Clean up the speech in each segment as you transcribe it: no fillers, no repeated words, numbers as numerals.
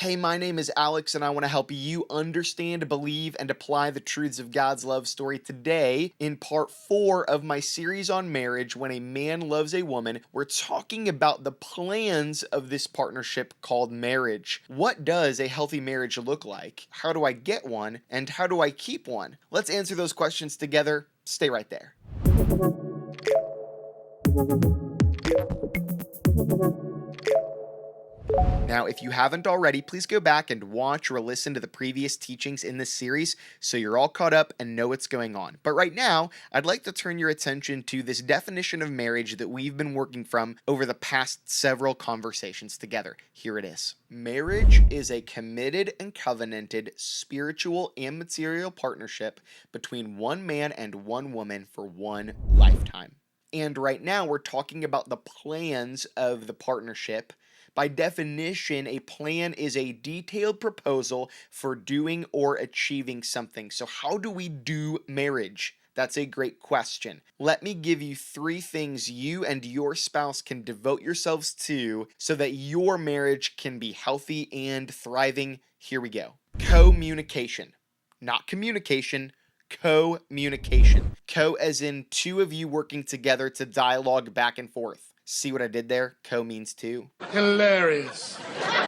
Hey, my name is Alex, and I want to help you understand, believe, and apply the truths of God's love story today. In part 4 of my series on marriage, When a Man Loves a Woman, we're talking about the plans of this partnership called marriage. What does a healthy marriage look like? How do I get one? And how do I keep one? Let's answer those questions together. Stay right there. Now, if you haven't already, please go back and watch or listen to the previous teachings in this series so you're all caught up and know what's going on. But right now, I'd like to turn your attention to this definition of marriage that we've been working from over the past several conversations together. Here it is. Marriage is a committed and covenanted spiritual and material partnership between one man and one woman for one lifetime. And right now, we're talking about the plans of the partnership. By definition, a plan is a detailed proposal for doing or achieving something. So, how do we do marriage? That's a great question. Let me give you 3 things you and your spouse can devote yourselves to so that your marriage can be healthy and thriving. Here we go. Communication, not communication. Communication. Co as in two of you working together to dialogue back and forth. See what I did there? Co means two. Hilarious.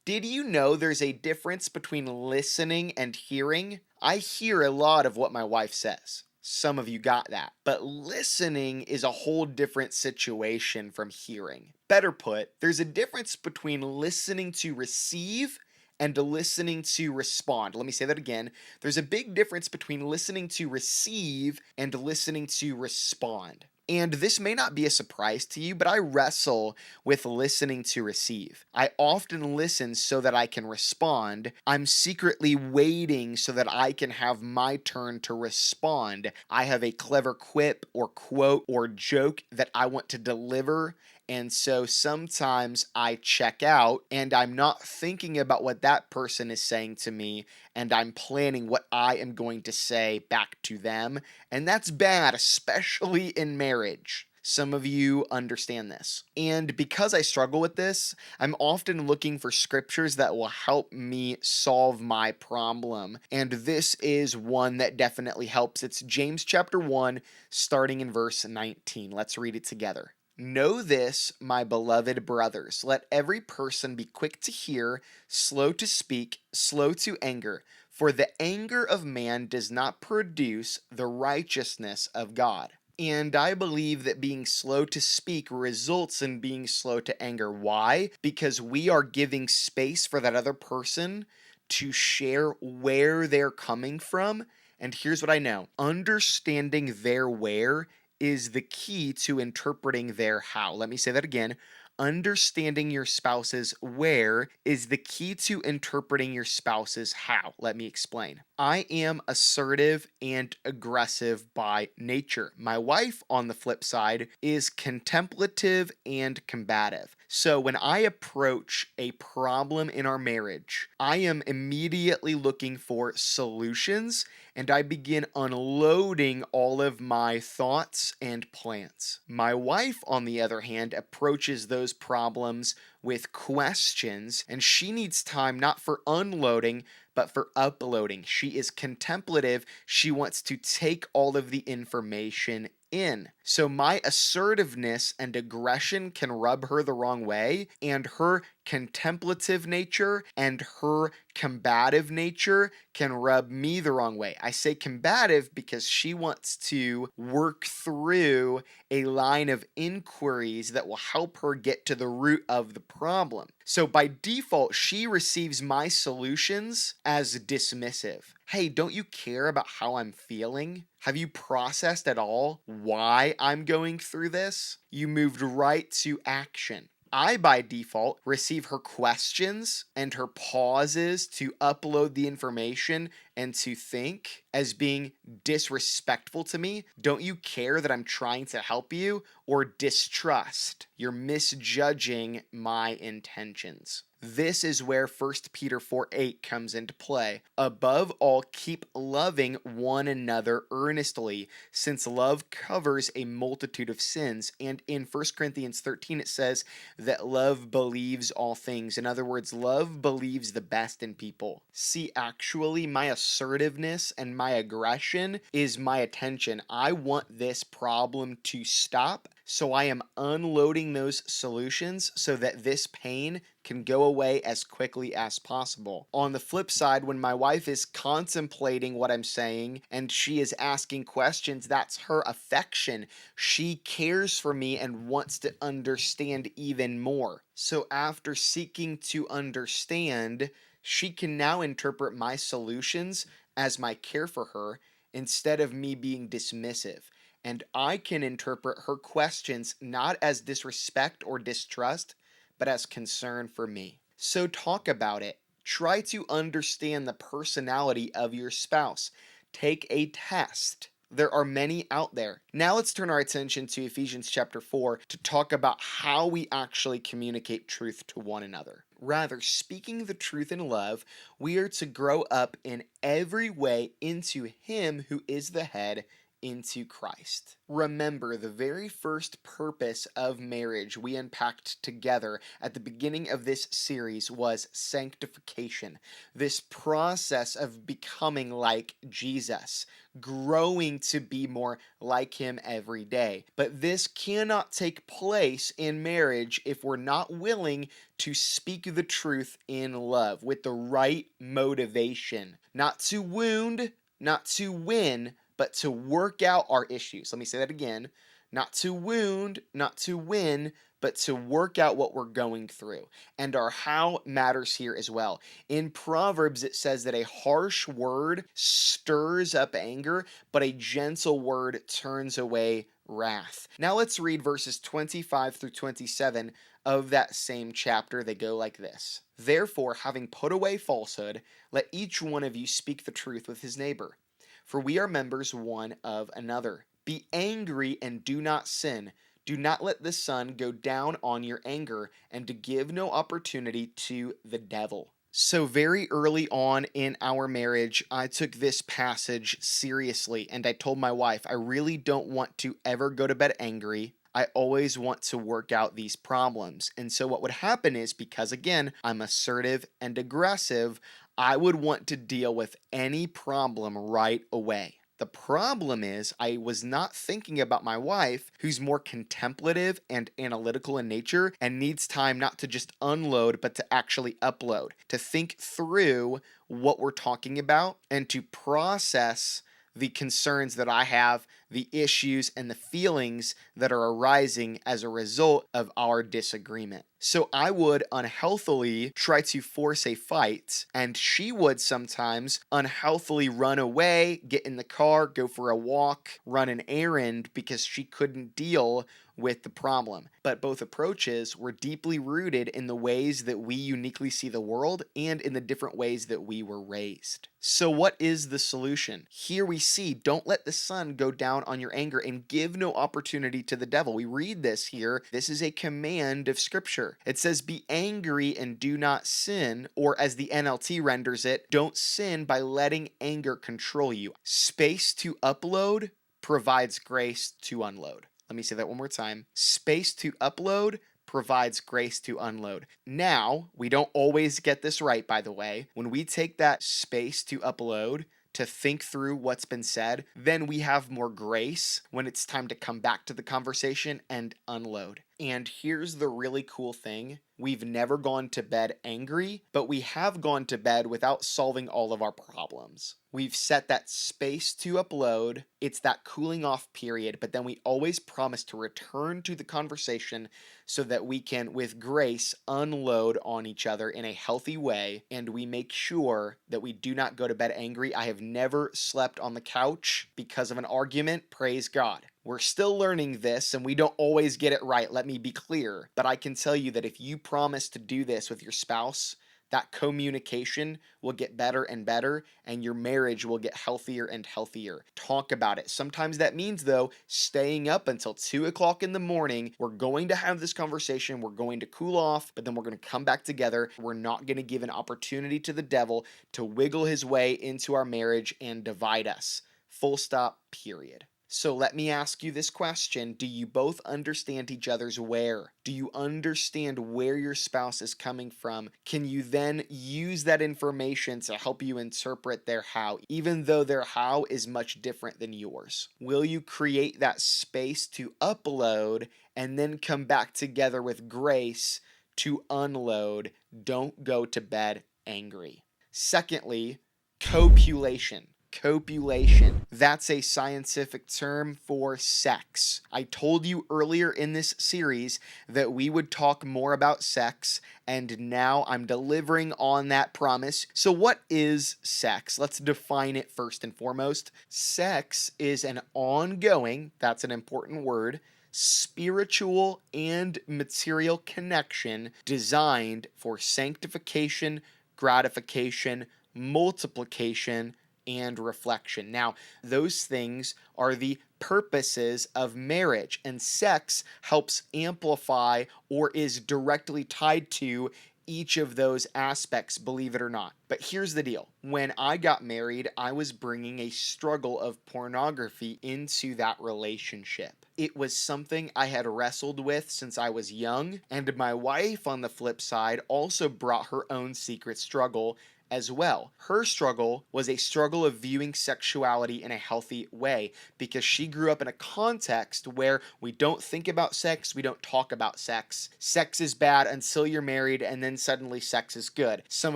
Did you know there's a difference between listening and hearing? I hear a lot of what my wife says. Some of you got that. But listening is a whole different situation from hearing. Better put, there's a difference between listening to receive and listening to respond. Let me say that again. There's a big difference between listening to receive and listening to respond. And this may not be a surprise to you, but I wrestle with listening to receive. I often listen so that I can respond. I'm secretly waiting so that I can have my turn to respond. I have a clever quip or quote or joke that I want to deliver. And so sometimes I check out and I'm not thinking about what that person is saying to me, and I'm planning what I am going to say back to them. And that's bad, especially in marriage. Some of you understand this. And because I struggle with this, I'm often looking for scriptures that will help me solve my problem. And this is one that definitely helps. It's James chapter 1, starting in verse 19. Let's read it together. Know this, my beloved brothers. Let every person be quick to hear, slow to speak, slow to anger. For the anger of man does not produce the righteousness of God. And I believe that being slow to speak results in being slow to anger. Why? Because we are giving space for that other person to share where they're coming from. And here's what I know. Understanding their where is the key to interpreting their how. Let me say that again. Understanding your spouse's where is the key to interpreting your spouse's how. Let me explain. I am assertive and aggressive by nature. My wife, on the flip side, is contemplative and combative. So when I approach a problem in our marriage, I am immediately looking for solutions and I begin unloading all of my thoughts and plans. My wife, on the other hand, approaches those problems with questions, and she needs time not for unloading, but for uploading. She is contemplative. She wants to take all of the information in. So my assertiveness and aggression can rub her the wrong way, and her contemplative nature and her combative nature can rub me the wrong way. I say combative because she wants to work through a line of inquiries that will help her get to the root of the problem. So by default, she receives my solutions as dismissive. Hey, don't you care about how I'm feeling? Have you processed at all why I'm going through this? You moved right to action. I, by default, receive her questions and her pauses to upload the information and to think as being disrespectful to me? Don't you care that I'm trying to help you? Or distrust? You're misjudging my intentions. This is where 1 Peter 4:8 comes into play. Above all, keep loving one another earnestly, since love covers a multitude of sins. And in 1 Corinthians 13, it says that love believes all things. In other words, love believes the best in people. See, actually, my assertiveness and my aggression is my attention. I want this problem to stop, so I am unloading those solutions so that this pain can go away as quickly as possible. On the flip side, when my wife is contemplating what I'm saying and she is asking questions, that's her affection. She cares for me and wants to understand even more. So after seeking to understand, she can now interpret my solutions as my care for her instead of me being dismissive. And I can interpret her questions not as disrespect or distrust, but as concern for me. So talk about it. Try to understand the personality of your spouse. Take a test. There are many out there. Now let's turn our attention to Ephesians chapter 4 to talk about how we actually communicate truth to one another. Rather, speaking the truth in love, we are to grow up in every way into Him who is the head, into Christ. Remember, the very first purpose of marriage we unpacked together at the beginning of this series was sanctification. This process of becoming like Jesus, growing to be more like Him every day. But this cannot take place in marriage if we're not willing to speak the truth in love with the right motivation. Not to wound, not to win, but to work out our issues. Let me say that again. Not to wound, not to win, but to work out what we're going through. And our how matters here as well. In Proverbs, it says that a harsh word stirs up anger, but a gentle word turns away wrath. Now let's read verses 25 through 27 of that same chapter. They go like this. Therefore, having put away falsehood, let each one of you speak the truth with his neighbor. For we are members one of another. Be angry and do not sin. Do not let the sun go down on your anger, and to give no opportunity to the devil. So, very early on in our marriage, I took this passage seriously, and I told my wife, I really don't want to ever go to bed angry. I always want to work out these problems. And so, what would happen is because, again, I'm assertive and aggressive, I would want to deal with any problem right away. The problem is, I was not thinking about my wife, who's more contemplative and analytical in nature and needs time not to just unload, but to actually upload, to think through what we're talking about and to process the concerns that I have, the issues, and the feelings that are arising as a result of our disagreement. So I would unhealthily try to force a fight, and she would sometimes unhealthily run away, get in the car, go for a walk, run an errand because she couldn't deal with the problem. But both approaches were deeply rooted in the ways that we uniquely see the world and in the different ways that we were raised. So what is the solution? Here we see, don't let the sun go down on your anger and give no opportunity to the devil. We read this here. This is a command of Scripture. It says, be angry and do not sin, or as the NLT renders it, don't sin by letting anger control you. Space to upload provides grace to unload. Let me say that one more time. Space to upload provides grace to unload. Now, we don't always get this right, by the way. When we take that space to upload, to think through what's been said, then we have more grace when it's time to come back to the conversation and unload. And here's the really cool thing. We've never gone to bed angry, but we have gone to bed without solving all of our problems. We've set that space to upload. It's that cooling off period, but then we always promise to return to the conversation so that we can, with grace, unload on each other in a healthy way, and we make sure that we do not go to bed angry. I have never slept on the couch because of an argument. Praise God. We're still learning this, and we don't always get it right, let me be clear. But I can tell you that if you promise to do this with your spouse, that communication will get better and better, and your marriage will get healthier and healthier. Talk about it. Sometimes that means, though, staying up until 2 o'clock in the morning. We're going to have this conversation. We're going to cool off, but then we're going to come back together. We're not going to give an opportunity to the devil to wiggle his way into our marriage and divide us. Full stop, period. So let me ask you this question. Do you both understand each other's where? Do you understand where your spouse is coming from? Can you then use that information to help you interpret their how, even though their how is much different than yours? Will you create that space to upload and then come back together with grace to unload? Don't go to bed angry. Secondly, copulation. Copulation. That's a scientific term for sex. I told you earlier in this series that we would talk more about sex, and now I'm delivering on that promise. So what is sex? Let's define it first and foremost. Sex is an ongoing, that's an important word, spiritual and material connection designed for sanctification, gratification, multiplication, and reflection. Now, those things are the purposes of marriage, and sex helps amplify or is directly tied to each of those aspects, believe it or not. But here's the deal. When I got married, I was bringing a struggle of pornography into that relationship. It was something I had wrestled with since I was young, and my wife, on the flip side, also brought her own secret struggle as well. Her struggle was a struggle of viewing sexuality in a healthy way because she grew up in a context where we don't think about sex, we don't talk about sex. Sex is bad until you're married, and then suddenly sex is good. Some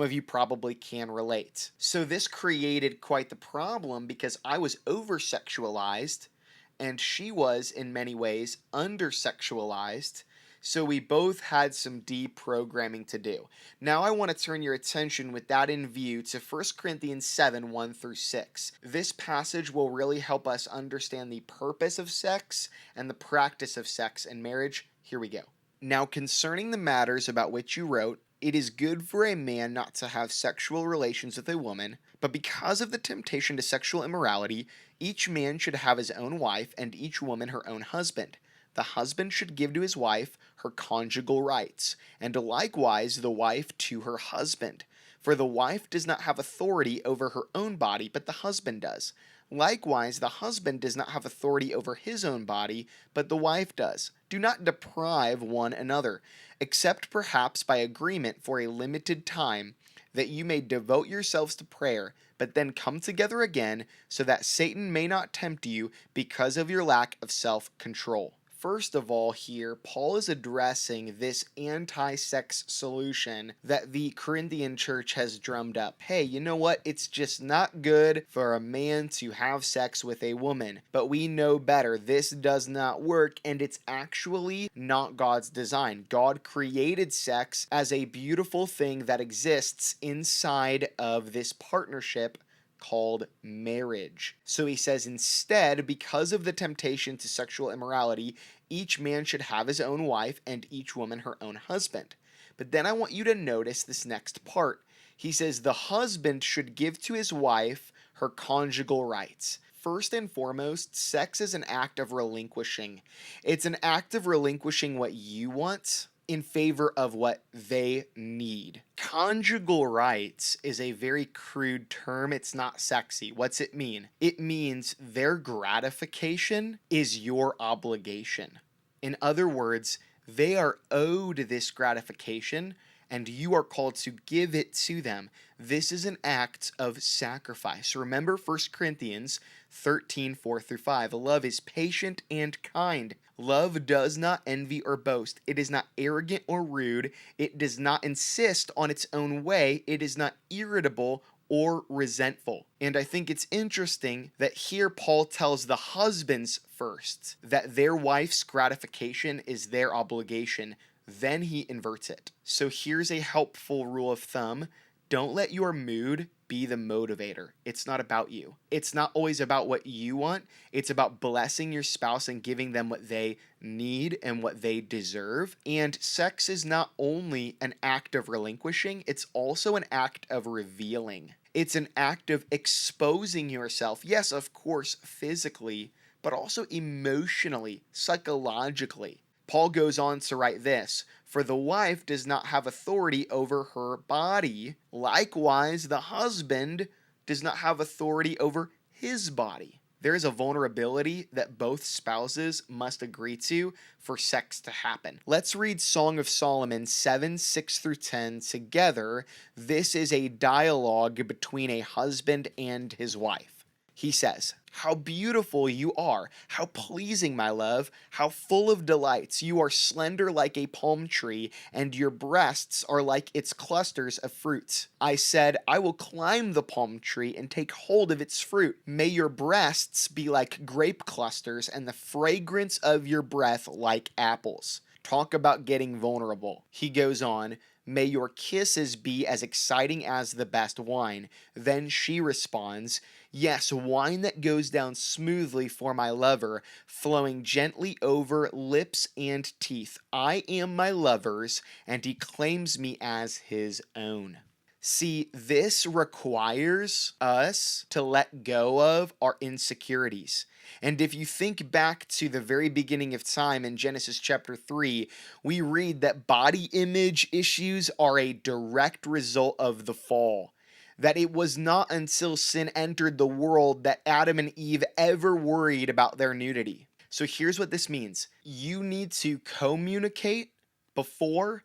of you probably can relate. So this created quite the problem because I was over-sexualized and she was, in many ways, under-sexualized. So we both had some deprogramming to do. Now I want to turn your attention with that in view to 1 Corinthians 7, 1 through 6. This passage will really help us understand the purpose of sex and the practice of sex in marriage. Here we go. Now concerning the matters about which you wrote, it is good for a man not to have sexual relations with a woman, but because of the temptation to sexual immorality, each man should have his own wife and each woman her own husband. The husband should give to his wife her conjugal rights, and likewise the wife to her husband. For the wife does not have authority over her own body, but the husband does. Likewise, the husband does not have authority over his own body, but the wife does. Do not deprive one another, except perhaps by agreement for a limited time, that you may devote yourselves to prayer, but then come together again, so that Satan may not tempt you because of your lack of self-control. First of all, here, Paul is addressing this anti-sex solution that the Corinthian church has drummed up. Hey, you know what? It's just not good for a man to have sex with a woman. But we know better. This does not work, and it's actually not God's design. God created sex as a beautiful thing that exists inside of this partnership called marriage. So he says instead, because of the temptation to sexual immorality, each man should have his own wife and each woman her own husband. But then I want you to notice this next part. He says the husband should give to his wife her conjugal rights. First and foremost, sex is an act of relinquishing. It's an act of relinquishing what you want in favor of what they need. Conjugal rights is a very crude term. It's not sexy. What's it mean? It means their gratification is your obligation. In other words, they are owed this gratification, and you are called to give it to them. This is an act of sacrifice. Remember 1 Corinthians 13, 4 through 5. Love is patient and kind. Love does not envy or boast. It is not arrogant or rude. It does not insist on its own way. It is not irritable or resentful. And I think it's interesting that here Paul tells the husbands first that their wife's gratification is their obligation. Then he inverts it. So here's a helpful rule of thumb. Don't let your mood be the motivator. It's not about you. It's not always about what you want. It's about blessing your spouse and giving them what they need and what they deserve. And sex is not only an act of relinquishing, it's also an act of revealing. It's an act of exposing yourself. Yes, of course, physically, but also emotionally, psychologically. Paul goes on to write this: For the wife does not have authority over her body. Likewise, the husband does not have authority over his body. There is a vulnerability that both spouses must agree to for sex to happen. Let's read Song of Solomon 7:6-10 together. This is a dialogue between a husband and his wife. He says, How beautiful you are, how pleasing, my love, how full of delights. You are slender like a palm tree, and your breasts are like its clusters of fruits. I said, I will climb the palm tree and take hold of its fruit. May your breasts be like grape clusters, and the fragrance of your breath like apples. Talk about getting vulnerable. He goes on, May your kisses be as exciting as the best wine. Then she responds, Yes, wine that goes down smoothly for my lover, flowing gently over lips and teeth. I am my lover's, and he claims me as his own. See, this requires us to let go of our insecurities. And if you think back to the very beginning of time in Genesis chapter 3, we read that body image issues are a direct result of the fall. That it was not until sin entered the world that Adam and Eve ever worried about their nudity. So here's what this means. You need to communicate before,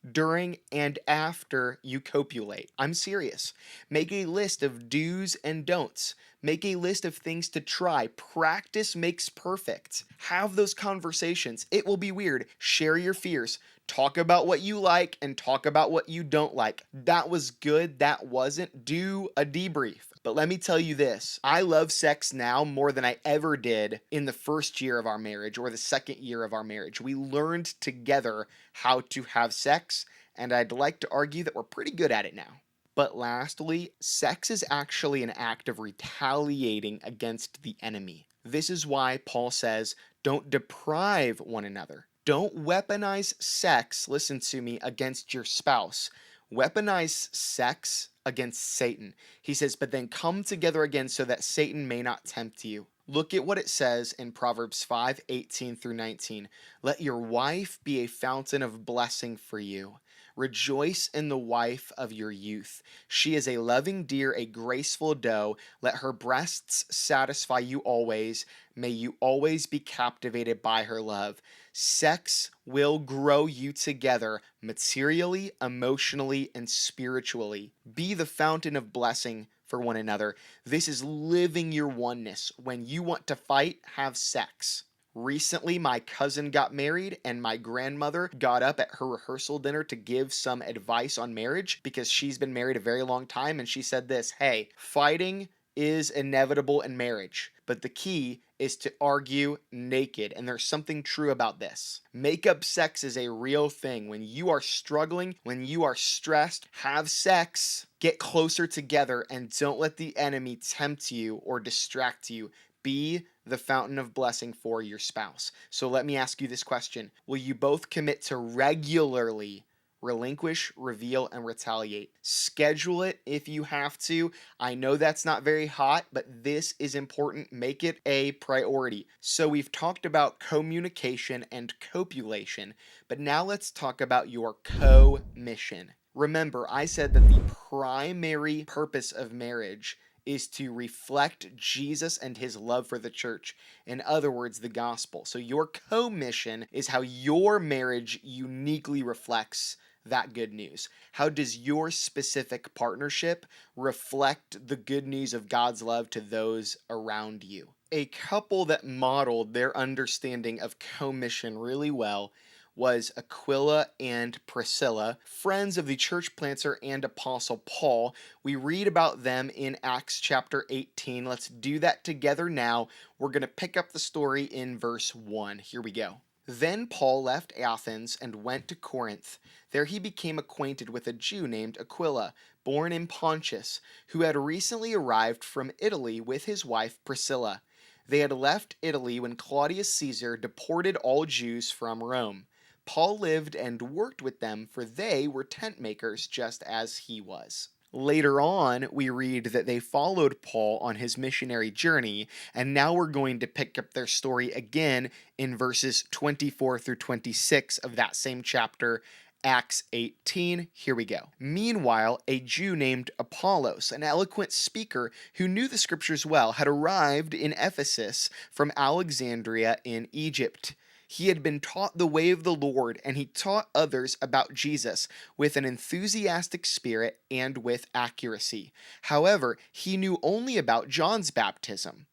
during, and after you copulate. I'm serious. Make a list of do's and don'ts. Make a list of things to try. Practice makes perfect. Have those conversations. It will be weird. Share your fears. Talk about what you like and talk about what you don't like. That was good. That wasn't. Do a debrief. But let me tell you this. I love sex now more than I ever did in the first year of our marriage or the second year of our marriage. We learned together how to have sex, and I'd like to argue that we're pretty good at it now. But lastly, sex is actually an act of retaliating against the enemy. This is why Paul says, don't deprive one another. Don't weaponize sex, listen to me, against your spouse. Weaponize sex against Satan. He says, but then come together again so that Satan may not tempt you. Look at what it says in Proverbs 5:18-19. Let your wife be a fountain of blessing for you. Rejoice in the wife of your youth. She is a loving deer, a graceful doe. Let her breasts satisfy you always. May you always be captivated by her love. Sex will grow you together materially, emotionally, and spiritually. Be the fountain of blessing for one another. This is living your oneness. When you want to fight, have sex. Recently, my cousin got married, and my grandmother got up at her rehearsal dinner to give some advice on marriage because she's been married a very long time. And she said this, hey, fighting is inevitable in marriage, but the key is to argue naked. And there's something true about this. Makeup sex is a real thing. When you are struggling, when you are stressed, have sex. Get closer together and don't let the enemy tempt you or distract you. Be the fountain of blessing for your spouse. So let me ask you this question. Will you both commit to regularly relinquish, reveal, and retaliate? Schedule it if you have to. I know that's not very hot, but this is important. Make it a priority. So we've talked about communication and copulation, but now let's talk about your co-mission. Remember, I said that the primary purpose of marriage is to reflect Jesus and his love for the church. In other words, the gospel. So your co-mission is how your marriage uniquely reflects that good news. How does your specific partnership reflect the good news of God's love to those around you? A couple that modeled their understanding of co-mission really well was Aquila and Priscilla, friends of the church planter and apostle Paul. We read about them in Acts chapter 18. Let's do that together now. We're going to pick up the story in verse 1. Here we go. Then Paul left Athens and went to Corinth. There he became acquainted with a Jew named Aquila, born in Pontus, who had recently arrived from Italy with his wife Priscilla. They had left Italy when Claudius Caesar deported all Jews from Rome. Paul lived and worked with them, for they were tent makers just as he was. Later on, we read that they followed Paul on his missionary journey, and now we're going to pick up their story again in verses 24 through 26 of that same chapter, Acts 18. Here we go. Meanwhile, a Jew named Apollos, an eloquent speaker who knew the scriptures well, had arrived in Ephesus from Alexandria in Egypt. He had been taught the way of the Lord, and he taught others about Jesus with an enthusiastic spirit and with accuracy. However, he knew only about John's baptism.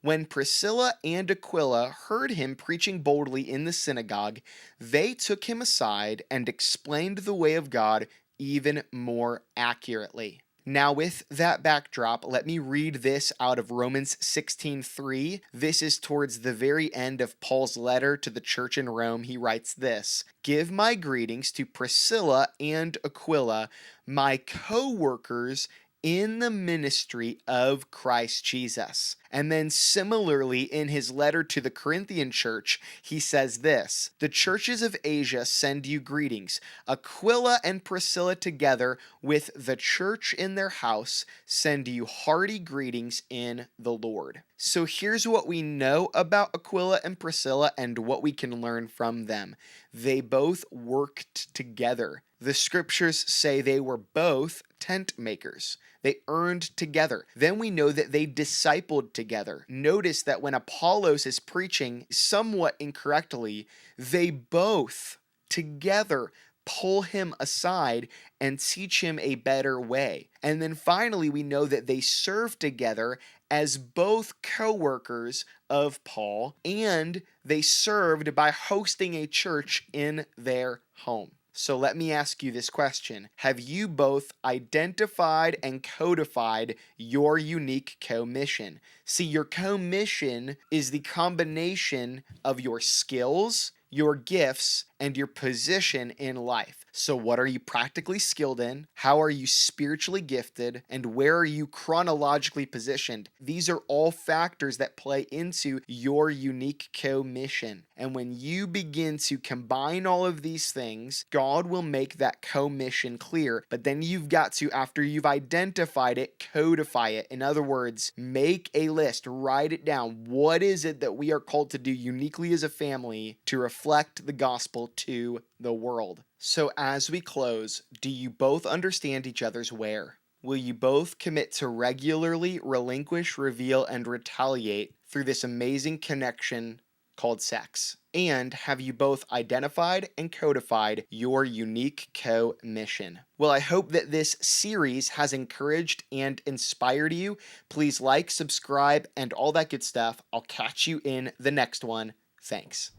When Priscilla and Aquila heard him preaching boldly in the synagogue, they took him aside and explained the way of God even more accurately. Now, with that backdrop, let me read this out of Romans 16:3. This is towards the very end of Paul's letter to the church in Rome. He writes this: "Give my greetings to Priscilla and Aquila, my co-workers in the ministry of Christ Jesus." And then similarly in his letter to the Corinthian church, he says this: "The churches of Asia send you greetings. Aquila and Priscilla together with the church in their house send you hearty greetings in the Lord." So here's what we know about Aquila and Priscilla and what we can learn from them. They both worked together. The scriptures say they were both tent makers. They earned together. Then we know that they discipled together. Notice that when Apollos is preaching somewhat incorrectly, they both together pull him aside and teach him a better way. And then finally, we know that they serve together as both co-workers of Paul, and they served by hosting a church in their home. So let me ask you this question. Have you both identified and codified your unique co-mission? See, your co-mission is the combination of your skills, your gifts, and your position in life. So what are you practically skilled in? How are you spiritually gifted? And where are you chronologically positioned? These are all factors that play into your unique co-mission. And when you begin to combine all of these things, God will make that co-mission clear. But then you've got to, after you've identified it, codify it. In other words, make a list, write it down. What is it that we are called to do uniquely as a family to reflect the gospel to the world? So as we close, do you both understand each other's where? Will you both commit to regularly relinquish, reveal, and retaliate through this amazing connection called sex? And have you both identified and codified your unique co-mission? Well, I hope that this series has encouraged and inspired you. Please like, subscribe, and all that good stuff. I'll catch you in the next one. Thanks.